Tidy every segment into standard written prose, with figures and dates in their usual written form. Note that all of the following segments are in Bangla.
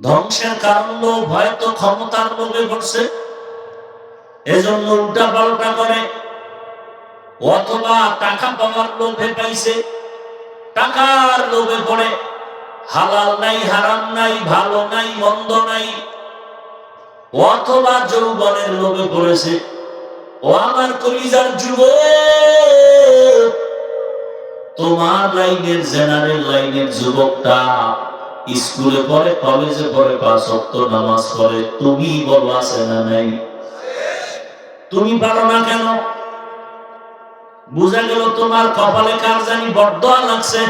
ধ্বংসের কারণ লোভ, হয়তো ক্ষমতার লোভে করছে, এজন্য উল্টা পাল্টা করে, অথবা টাকা পাওয়ার লোভে পাইছে, টাকার লোভে পড়ে হালাল নাই, হারাম নাই, ভালো নাই, মন্দ নাই, অথবা যৌবনের লোভে পড়েছে। ও আমার কলিজার যুবক, তোমার লাইনের, জেনারেল লাইনের যুবকটা স্কুলে পড়ে, কলেজে পড়ে, 5 ওয়াক্ত নামাজ পড়ে, তুমি বলো আছে না নাই? তুমি পারো না কেন? বুঝা গেল তোমার কপালে কার জানি বরদোয়া লাগছে।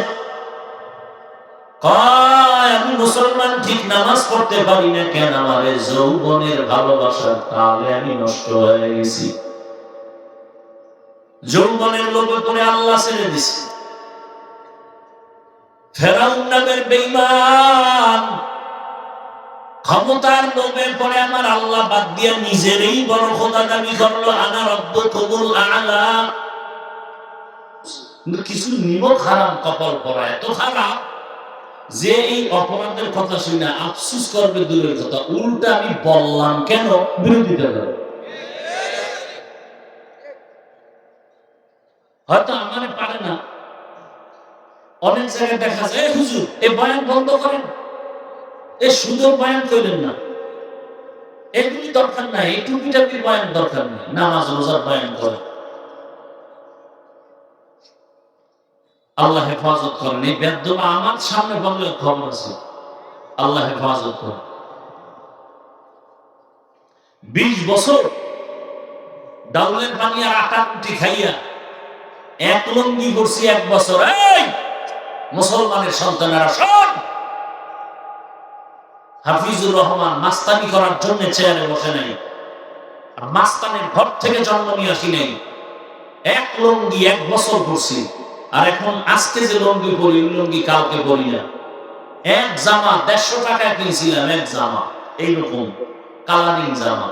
আমি মুসলমান, ঠিক নামাজ পড়তে পারি না কেন? আমার যৌবনের ভালোবাসার তালে আমি নষ্ট হয়ে গেছি। যৌবনের লোভে পড়ে আল্লাহ ছেড়ে দিছে। ফেরাউন নামের বেঈমান ক্ষমতার লোভে পড়ে আমার আল্লাহ বাদ দিয়ে নিজেরই বড় খোদা দাবি করলো, আনা রাব্বুকুমুল আ'লা। কিছু নিমক হারাম কপাল পড়া এত খারাপ যে এই অপরাধের কথা শুনে আফসোস করবে দূরের কথা, উল্টা আমি বললাম কেন বিরোধিতা করে। হয়তো আমারে পারে না। অনেক জায়গায় দেখা যায়, হুজুর এই বয়ান বন্ধ করেন, এ সুন্দর বয়ান করেন না, এগুলি দরকার নাই, এই টুপিটাপির বয়ান দরকার নেই, নামাজ রোজার বয়ান করে। আল্লাহ হেফাজত করেন। এই বেদবা আমার সামনে বললে খবর আছে। আল্লাহ হেফাজত করেন। 20 বছর ডাউলের পানি আর আটা রুটি খাইয়া এক লঙ্গি করছি 1 বছর। এই মুসলমানের সন্তানেরা শোন, হাফিজুর রহমান মাস্তানি করার জন্য চেয়ারে বসে নাই, আর মাস্তানের ঘর থেকে জন্ম নিয়ে আসি নাই। এক লঙ্গি 1 বছর করছি, আর এখন আজকে যে লঙ্গি পরি ওই লঙ্গি কাউকে পরি না। এক জামা 150 টাকায় কিনছিলাম, এক জামা এইরকম কালারিং জামা।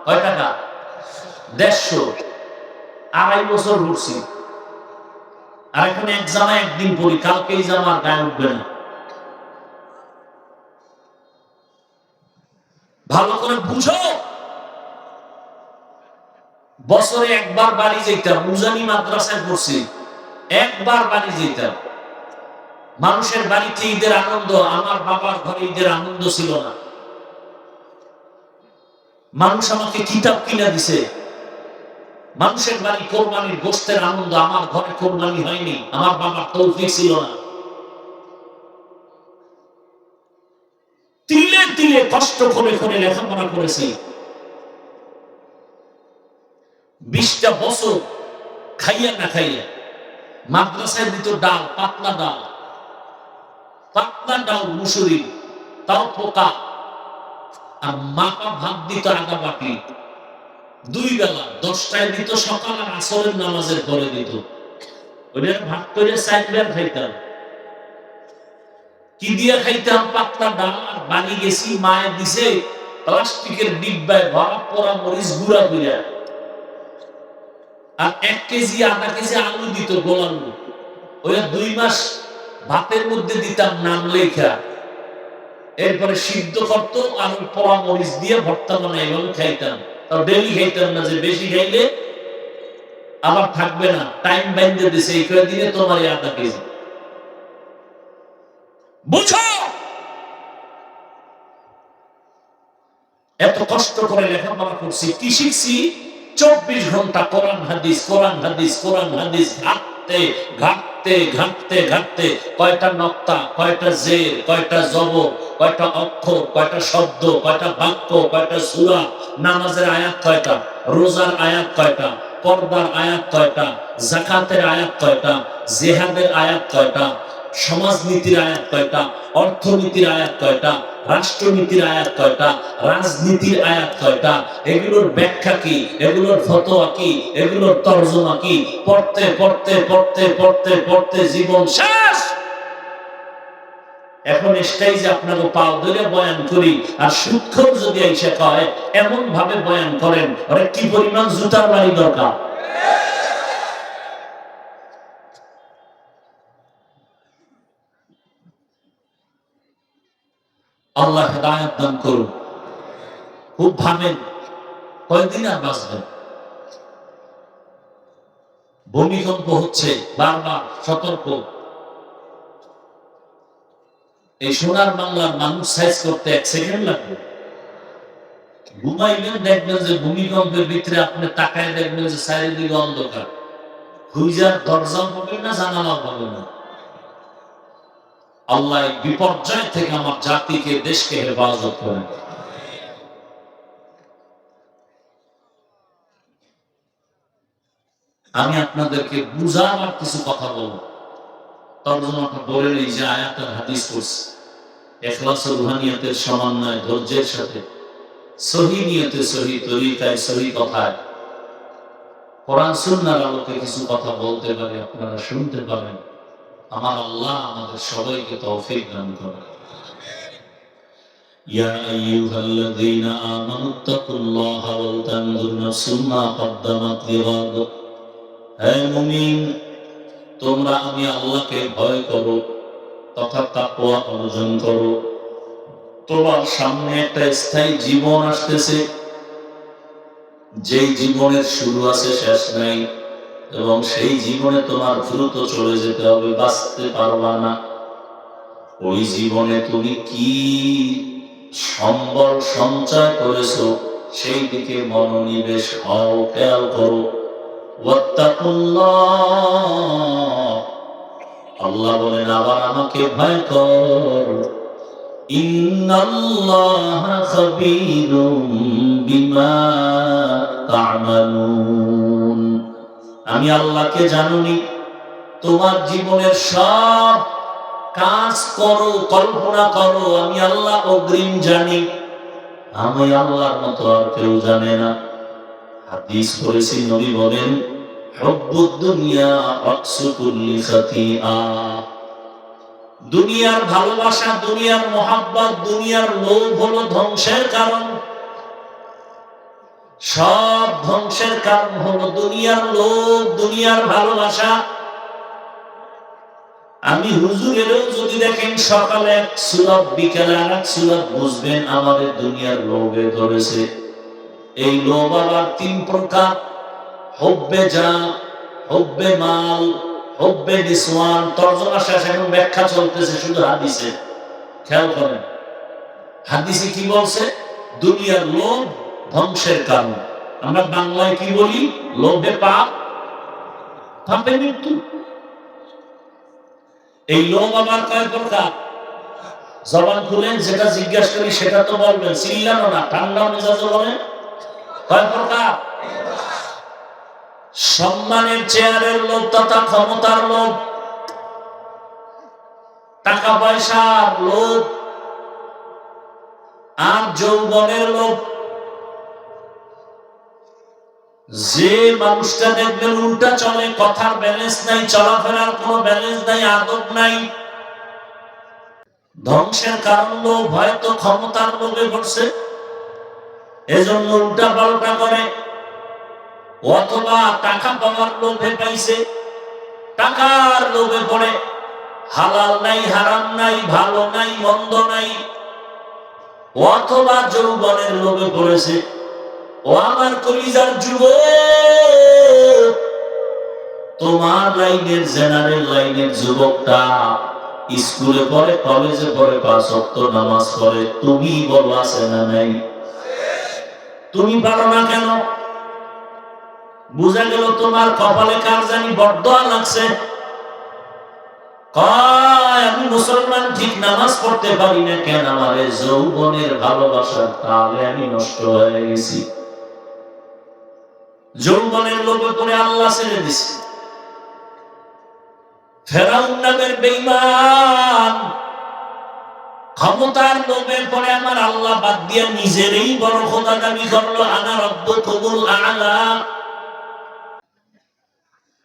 কয় টাকা? 150। 2.5 বছর ঘুরছি, আর এখন এক জামা একদিন পরি, কালকে এই জামার গায়ে উঠবে না। ভালো করে বুঝো। বছরে একবার বাড়ি যেতাম, মুজানি মাদ্রাসায় পড়ছি, একবার বাড়ি যেতাম। মানুষের বাড়িতে ঈদের আনন্দ, আমার বাবার ঘরে ঈদের আনন্দ ছিল না। মানুষ আমাকে কিতাব কিনা দিছে, মানুষের বাড়ি কোরবানির গোশতের আনন্দ, আমার ঘরে কোরবানি হয়নি, আমার বাবার তৌফিক ছিল না। তিলে তিলে কষ্ট করে করে লেখাপড়া করেছি। 20টা বছর খাইয়া না খাইয়া মাদ্রাসায় দিত ডাল, পাতলা ডাল, পাতলা ডাল মুসুরি, তাও পোকা, আর মাপা ভাত দিত আধা বাটি, 2 বেলা, 10টায় দিত সকাল আর আসরের নামাজের পরে দিত। ওইটা ভাগ করে 4 বার খাইতাম। কি দিয়ে খাইতাম? পাতলা ডাল। আর বাড়ি গেছি, মায়ের দিছে প্লাস্টিকের ডিব্বায় ভরা পোড়া মরিচ গুঁড়া কইরা, আর 1 কেজি আধা কেজি আলু দিত গোলানো। ওই 2 মাস ভাতের মধ্যে দিতাম নাম লেখা, এরপরে সিদ্ধ করতো আর পোড়া মরিচ দিয়ে ভর্তা বানাই এভাবে খাইতাম। তাও ডেলি খাইতাম না, যে বেশি খাইলে আবার থাকবে না, টাইম বাইন্ধে দিছে, এই কয় দিনে তোমার আধা কেজি। বুঝো, এত কষ্ট করে লেখাপড়া করছি, কি শিখছি? 24 ঘন্টা কোরআন হাদিস, কোরআন হাদিস, কোরআন হাদিস, ঘাটতে ঘাটতে ঘাটতে ঘাটতে কয়টা নক্তা, কয়টা জের, কয়টা জবর, কয়টা অক্ষর, কয়টা শব্দ, কয়টা বাক্য, কয়টা সূরা, নামাজের আয়াত কয়টা, রোজার আয়াত কয়টা, পর্দার আয়াত কয়টা, যাকাতের আয়াত কয়টা, জিহাদের আয়াত কয়টা, সমাজনীতির আয়াত কয়টা, অর্থনীতির আয়াত কয়টা, রাষ্ট্রনীতির আয়াত কয়টা, রাজনীতির আয়াত কয়টা, এগুলোর ব্যাখ্যা কি, এগুলোর ফতোয়া কি, এগুলোর তরজমা কি, পড়তে পড়তে পড়তে পড়তে পড়তে জীবন শেষ। এখন স্টেজে আপনাকে পাও ধরে বয়ান করি, আর সুদখোর যদি এসে কয় এমন ভাবে বয়ান করেন, ওরে কি পরিমাণ জুতার বাড়ি দরকার। আল্লাহ হেদায়েত দান করুন। খুব ভাবেন কয়দিন আর বাঁচবেন। ভূমিকম্প হচ্ছে বারবার, সতর্ক। এই সোনার বাংলার মানুষ সাইজ করতে 1 সেকেন্ড লাগবে। ঘুমাইবেন, দেখবেন যে ভূমিকম্পের ভিতরে আপনি তাকায় দেখবেন যে চারিদিকে অন্ধকার। খুঁজার দরজাও পাবেন না, জানালাও পাবেন না। আল্লাহ এই বিপর্যয় থেকে আমার জাতিকে, দেশকে হেফাজত করেন। আমি আপনাদেরকে বুঝাবার কিছু কথা বলবো। তর্জমাটা বলে নেই যে আয়াতের হাদিস করছে। ইখলাস ও রুহানিয়াতের সমন্বয় ধৈর্যের সাথে সহি নিয়তে, সহি তরিকায়, সহি কথায় কোরআন সুন্নাহর আলোকে কিছু কথা বলতে পারে, আপনারা শুনতে পারেন। আমার আল্লাহ আমাদের সবাইকে তৌফিক দান করেন। ইয়া আইয়ুহাল্লাযীনা আমানুত্তাকুল্লাহা ওয়াল তানজুর নাফসুম মা কদ্দামাত লিগাদ। হে মুমিন, তোমরা আমি আল্লাহকে ভয় করো তথা তাকওয়া অর্জন করো। তোমার সামনে একটা স্থায়ী জীবন আসতেছে, যেই জীবনের শুরু আছে শেষ নাই, এবং সেই জীবনে তোমার দ্রুত চলে যেতে হবে, বাঁচতে পারবা না। ওই জীবনে তুমি কি সম্বল সঞ্চয় করেছো সেই দিকে মনোনিবেশ হও, খেয়াল করো। ওয়াত্তাকুল্লাহ, আল্লাহ বলেন আবার আমাকে ভয় কর। ইন্নাল্লাহা খাবীরুম বিমা তা'মালুন। আমি আল্লাহকে জানুনি, তোমার জীবনের সব কাজ করো, কল্পনা করো, আমি আল্লাহ অগ্রিম জানি। আমি আল্লাহর মতো আর কেউ জানে না। হাদিস পড়েছি, নবী বলেন হুব্বুদ দুনিয়া আকসু কুল্লি খাতিআ। দুনিয়ার ভালোবাসা, দুনিয়ার মোহাব্বত, দুনিয়ার লোভ হলো ধ্বংসের কারণ। সব ধ্বংসের কারণ হলো দুনিয়ার লোভ, দুনিয়ার ভালোবাসা। আমি হুজুরেরও যদি দেখেন সকালে এক সূরা, বিকালে আর এক সূরা, বুঝবেন আমাদের দুনিয়ার লোভে ধরেছে। এই লোভ আবার 3 প্রকার: হুব্বে জা, হুব্বে মাল, হুব্বে নিসওয়ান। তরজমা শেষ, এখন ব্যাখ্যা চলতেছে শুধু হাদিসে। খেয়াল করেন হাদিসে কি বলছে। দুনিয়ার লোভ ধ্বংসের কারণ। আমরা বাংলায় কি বলি? লোভে পাপ, পাপে মৃত্যু। এই লোভ আবার কয় প্রকার? জবান খুলেন, যেটা জিজ্ঞাসা করি সেটা তো বলবেন, চিল্লানো না, ঠান্ডা মেজাজে বলেন। কয় প্রকার? সম্মানের চেয়ারের লোভ তথা ক্ষমতার লোভ, টাকা পয়সার লোভ, আর যৌবনের লোভ। যে মানুষটা দেখবেন উল্টা চলে, কথার ব্যালেন্স নাই, চলাফেরার কোনো ব্যালেন্স নাই, আদব নাই, ধ্বংসের কারণ লোভ। হয়তো ক্ষমতার লোভে পড়ছে, এজন্য উল্টা পাল্টা করে, অথবা টাকা পাওয়ার লোভে পাইছে, টাকার লোভে পড়ে হালাল নাই, হারাম নাই, ভালো নাই, মন্দ নাই, অথবা যৌবনের লোভে পড়েছে। ও আমার কলিজার যুবক, তোমার লাইনের, জেনারেল লাইনের যুবকটা স্কুলে পড়ে, কলেজে পড়ে, 5 ওয়াক্ত নামাজ পড়ে, তুমি বলো আছে না নাই? তুমি পারো না কেন? বুঝা গেল তোমার কপালে কার জানি বরদোয়া লাগছে। কয় আমি মুসলমান, ঠিক নামাজ পড়তে পারি না কেন? আমার যৌবনের ভালোবাসার তালে আমি নষ্ট হয়ে গেছি। যৌবনের লোভে পড়ে আল্লাহ ছেড়ে দিছে। ফেরাউন নামের বেঈমান ক্ষমতার লোভে পড়ে আমার আল্লাহ বাদ দিয়ে নিজেরই বড় খোদা দাবি করলো, আনা রাব্বুকুমুল আ'লা।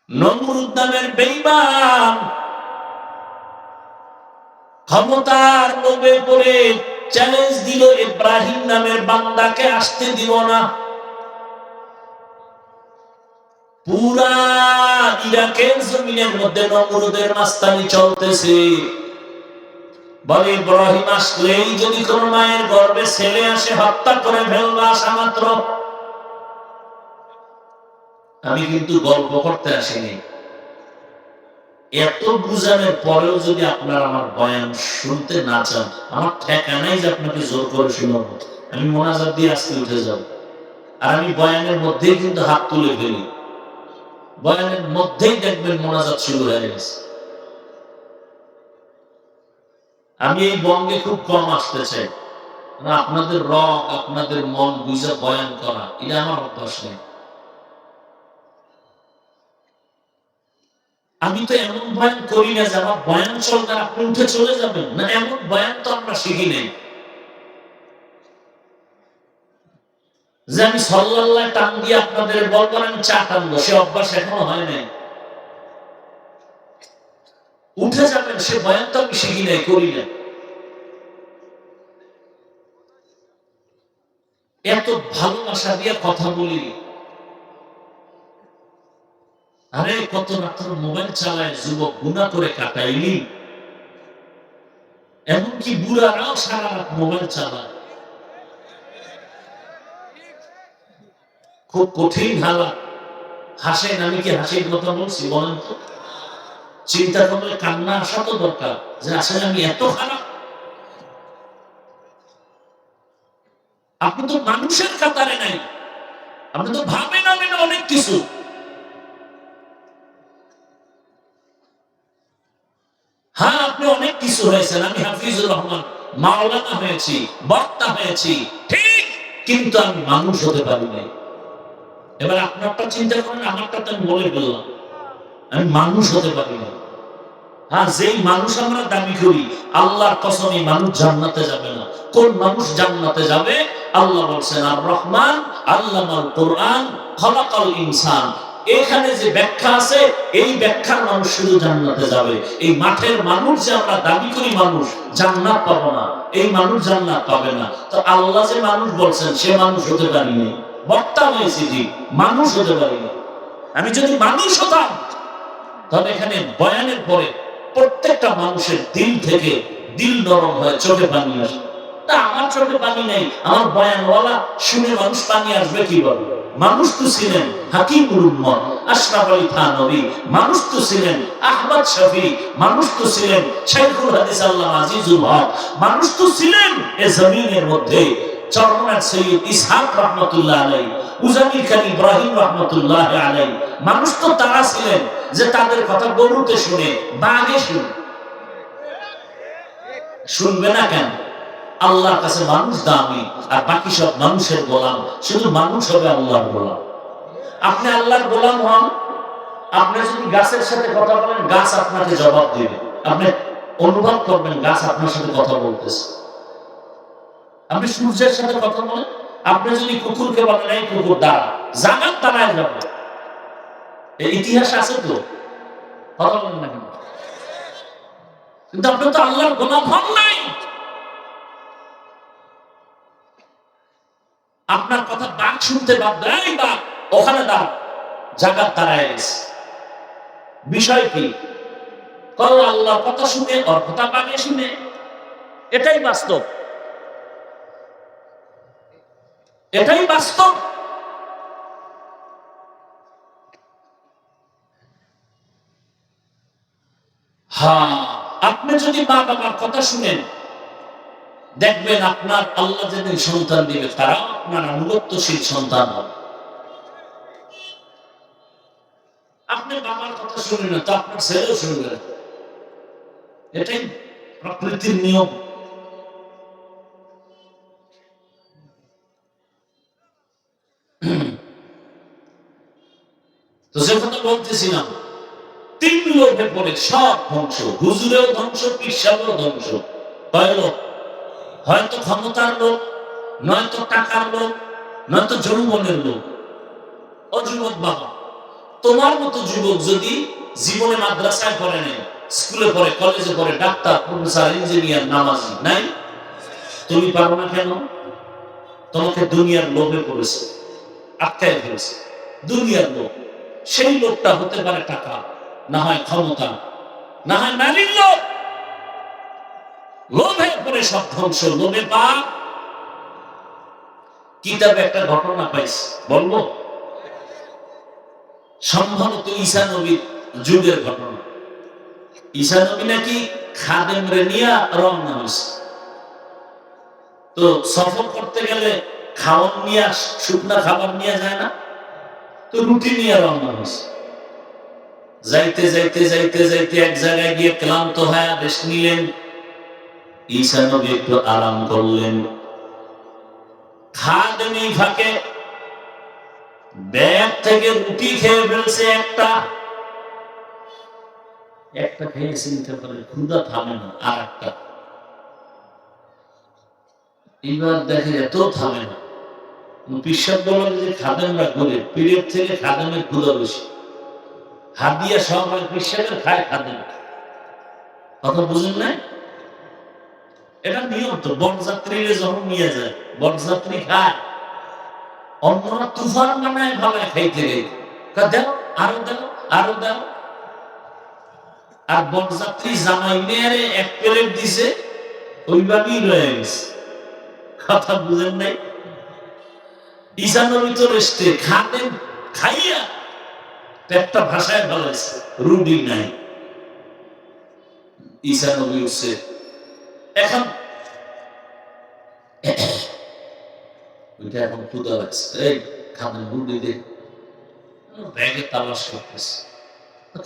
নমরুদ নামের বেঈমান ক্ষমতার লোভে পড়ে চ্যালেঞ্জ দিল, ইব্রাহিম নামের বান্দাকে আসতে দিব না। পুরা ইরাকের জমিনের মধ্যে নমরুদের মাস্তানি চলতেছে। বলে ইব্রাহিম আসলেই যদি কোন মায়ের গর্ভে ছেলে আসে হত্যা করে ফেলবা আসা মাত্র। আমি কিন্তু গল্প করতে আসিনি। এত বুঝানোর পরেও যদি আপনারা আমার বয়ান শুনতে না চান, আমার ঠেকানাই যে আপনাকে জোর করে শোনাবো। আমি মোনাজাত দিয়ে আজকে উঠে যাব, আর আমি বয়ানের মধ্যেই কিন্তু হাত তুলে ফেলি। বয়ানের মধ্যেই দেখবেন মোনাজাত শুরু হয়ে গেছে। আমি এই বঙ্গে খুব কম আসতে চাই, আপনাদের রগ আপনাদের মন বুঝে বয়ান করা এটা আমার অভ্যাস নেই। আমি তো এমন বয়ান করি না যে আমার বয়ান চলবে আপনি উঠে চলে যাবেন, না, এমন বয়ান তো আমরা শিখি নেই যে আমি সাল্লাল্লাহ টান দিয়ে আপনাদের বলবেন আমি চা টানবো, সে অভ্যাস এখনো হয় নাই। উঠে যাবেন সে বয়ান তো আমি শিখি নাই, করি না। এত ভালোবাসা দিয়ে কথা বলি, আরে কত রাত্র মোবাইল চালায় যুবক, গুনাহ করে কাটাইলি। এমনকি বুড়ারাও সারা রাত মোবাইল চালায়। খুব কঠিন হালাত। হাসেন, আমি কি হাসির কথা বলছি বলেন তো? চিন্তা করলে কান্না আসা তো দরকার যে আসলে আমি এত খারাপ। আপনি তো মানুষের কাতারে নাই, আপনি তো ভাবেন না অনেক কিছু। হ্যাঁ, আপনি অনেক কিছু হয়েছেন, আমি হাফিজুর রহমান মাওলানা হয়েছি, বক্তা হয়েছি, ঠিক, কিন্তু আমি মানুষ হতে পারি নাই। এবার আপনারটা চিন্তা করেন, আমারটা তো আমি বলে বললাম, আমি মানুষ হতে পারি না। হ্যাঁ, যেই মানুষ আমরা দাবি করি, আল্লাহর কসম এই মানুষ জান্নাতে যাবে না। কোন মানুষ জান্নাতে যাবে? আল্লাহ বলছেন আর রহমান আল্লামাল কোরআন খলাকাল ইনসান। এখানে যে ব্যাখ্যা আছে, এই ব্যাখ্যার মানুষ শুধু জান্নাতে যাবে। এই মাঠের মানুষ যে আমরা দাবি করি মানুষ, জান্নাত পাবো না, এই মানুষ জান্নাত পাবে না। তো আল্লাহ যে মানুষ বলছেন সে মানুষ হতে পারিনি। বক্তা হয়েছি জি, মানুষ হতে পারিনি। আমি যদি মানুষ হতাম তবে এখানে বয়ানের পরে প্রত্যেকটা মানুষের দিল থেকে দিল নরম হয়ে চোখে পানি আসে। তা আমার চোখে পানি নেই, আমার বয়ানওয়ালা শুনে মানুষ পানি আসবে কিভাবে? মানুষ তো ছিলেন হাকিমুল উম্মত আশরাফ আলী থানভী, মানুষ তো ছিলেন আহমদ শফি, মানুষ তো ছিলেন শাইখুল হাদিস আল্লামা আজিজুল হক, মানুষ তো ছিলেন এ জমিনের মধ্যে চরমনার সৈয়দ ইসহাক রহমতুল্লাহ আলাইহি, উজানি খান ইব্রাহিম রহমতুল্লাহ আলাইহি। মানুষ তো তারা ছিলেন যে তাদের কথা গরুতে শুনে, বাঘে শুনে। শুনবে না কেন? আল্লাহর কাছে মানুষ দামি, আর বাকি সব মানুষের গোলাম। শুধু মানুষ হবে আল্লাহর গোলাম। আপনি আল্লাহর গোলাম হন, আপনি যদি গাছের সাথে কথা বলেন গাছ আপনাকে জবাব দিবে। আপনি অনুভব করবেন গাছ আপনার সাথে কথা বলতেছে। আপনি সূর্যের সাথে কথা বলেন, আপনি যদি কুকুরকে বলেন এই কুকুর দাঁড়া, জাগাত দাঁড়ায় যাবে। এই ইতিহাস আছে তো, কথা বলেন না কেন? কিন্তু আপনি তো আল্লাহর গোলাম হন নাই। আপনার কথা বাঘ শুনতে বাধ্য, এই বাঘ ওখানে দাঁড়া, জাগাত দাঁড়ায় গেছে। বিষয় কি? করো আল্লাহর কথা শুনে, ওর কথা বাঘে শুনে। এটাই বাস্তব, এটাই বাস্তব। হ্যাঁ, আপনি যদি মা বাবার কথা শুনেন, দেখবেন আপনার আল্লাহ যেদিন সন্তান দিবে তারা আপনার আনুগত্যশীল সন্তান হবে। আপনি বাবার কথা শুনেন না, তো আপনার ছেলেও শুনবে না। এটাই প্রকৃতির নিয়ম। তো সে কথা বলতেছিলাম, তিন লোভে পড়ে সব ধ্বংস, হুজুরেও ধ্বংস, পিসাবেও ধ্বংস। কয় লোক? হয়তো ক্ষমতার লোক, নয়তো টাকার লোক, নয়তো যৌবনের লোক। ও যুবক বাবা, তোমার মতো যুবক যদি জীবনে মাদ্রাসায় পড়ে নেই, স্কুলে পড়ে, কলেজে পড়ে, ডাক্তার, প্রফেসর, ইঞ্জিনিয়ার, নামাজি নাই, তুমি পারো না কেন? তোমাকে দুনিয়ার লোভে পড়েছে, আটকায় ফেলেছে দুনিয়ার লোক। সেই লোকটা হতে পারে টাকা, না হয় ক্ষমতা, না হয় নারীর লোক। লোভে করে সব ধ্বংস, লোভে পাপ। কিতাবে একটা ঘটনা পাইছি, বলবো? সম্ভবত ঈসা নবীর যুগের ঘটনা। ঈসা নবী নাকি খাদেম রে নিয়ে রওনা হয়েছে। তো সফর করতে গেলে খাওয়ার নিয়ে, শুকনা খাবার নিয়ে যায় না, তো রুটি নিয়ে রওনা হয়েছে। যাইতে যাইতে যাইতে যাইতে এক জায়গায় গিয়ে ক্লান্ত হয়ে রেস্ট নিলেন। ঈসা নবী একটু আরাম করলেন। খাদেম এই ফাঁকে ব্যাগ থেকে রুটি খেয়ে ফেলছে। একটা খেয়ে চিনতে পারে ক্ষুধা থামে না, আর একটা এবার দেখে এত থামে না। পিসাব বলার যে খাদেমরা ঘুরে, পীরের থেকে খাদেমের ক্ষুধা বেশি। হাত দিয়ে সবাই পিসাবের খায় খাদেম। কথা বুঝেন নাই? এটা নিয়ম তো। বরযাত্রীরা যখন নিয়ে যায়, বরযাত্রী খায়, অন্যরা তুফান বানায় ভাবে খাইতে গেছে, দেও আরো দেও আরো দেও। আর বরযাত্রী জামাই মেয়েরে এক প্লেট দিছে, ওইভাবেই রয়ে গেছে। কথা বুঝেন নাই? ঈসা নবী তো রেস্টে, খাদেম খাইয়া পেটটা ভাষায় ফেলাইছে, রুটি নাই। ঈসা নবী উঠছে, এখন ওইটা এখন ক্ষুধা লাগছে, এই খাদেম রুটি দে। ব্যাগে তালাশ করতেছে,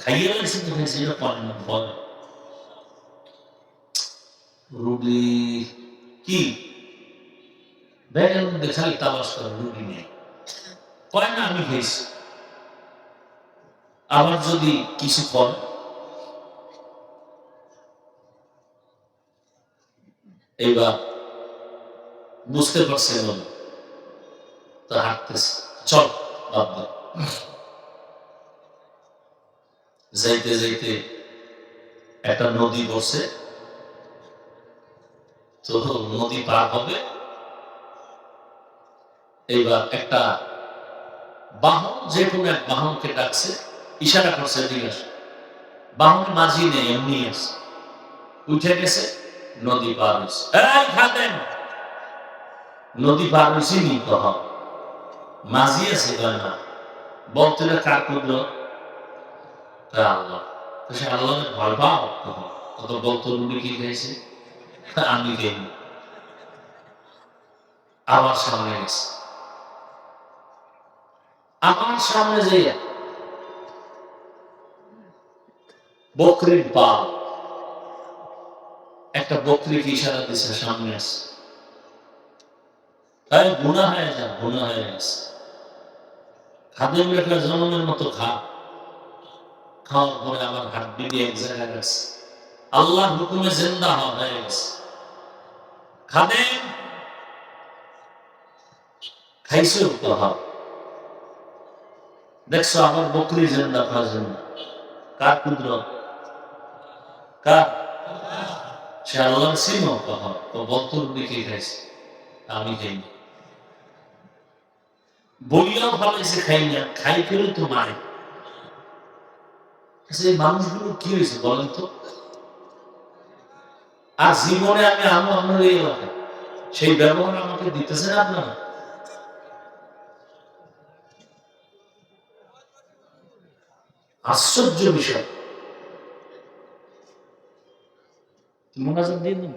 খাইয়ে লাগছে তো খাইছে, এটা পারেন না, বল রুটি কি? ব্যাগের মধ্যে খালি তালাশ করে, রুটি নেই। কয় না আমি খেয়েছি। আবার যদি কিছু করে, এইবার বুঝতে পারছে বলে তো হাঁটতেছে, চল বাদ দে। যাইতে যাইতে একটা নদী বসে, তো নদী পার হবে। এইবার একটা বাহন, যে কোনো এক বাহনকে ডাকছে, ইশারা করছে এদিকে আসে। বাহন মাঝি নেই, এমনি আছে, উঠে গেছে, নদী পার হয়েছে। এই খাদেম, নদী পার হয়েছি নি? কহ মাঝি আছে, কয় না। বলতে কার করলো? আল্লাহ। সে আল্লাহ ভয় পাও? কত বলতো রুটি কি খাইছে, আমি খাইনি। আমার সামনে গেছে, আমার সামনে যে বকরির পা, একটা বকরিকে ইশারা দিছে, সামনে আছে। তাই গুনাহ হয়ে যা, গুনাহ হয়ে গেছে। খাদেম লেখা জনমের মতো খা, খাওয়ার পরে আবার হাড্ডি দিয়ে এক জায়গায় গেছে, আল্লাহর হুকুমে জিন্দা হয়ে গেছে। খাদেম খাইছো? কহা দেখছো আমার বকরি জিন্দা, খাওয়া জিন্দা। কার কুদরত? কার? সে আল্লাহর সিনো। কহা তো বলতো রুটি খাইছে, আমি খাইনি। বইয়াও ভালাইছে খাই না, খাই ফেলে তো মারে। সেই মানুষগুলো কি হয়েছে বলেন তো? আর জীবনে আমি আমার এই এলাকায় সেই ব্যবহার আমাকে দিতেছেন আপনারা? আশ্চর্য বিষয়। মোনাজাত দিয়ে দিন।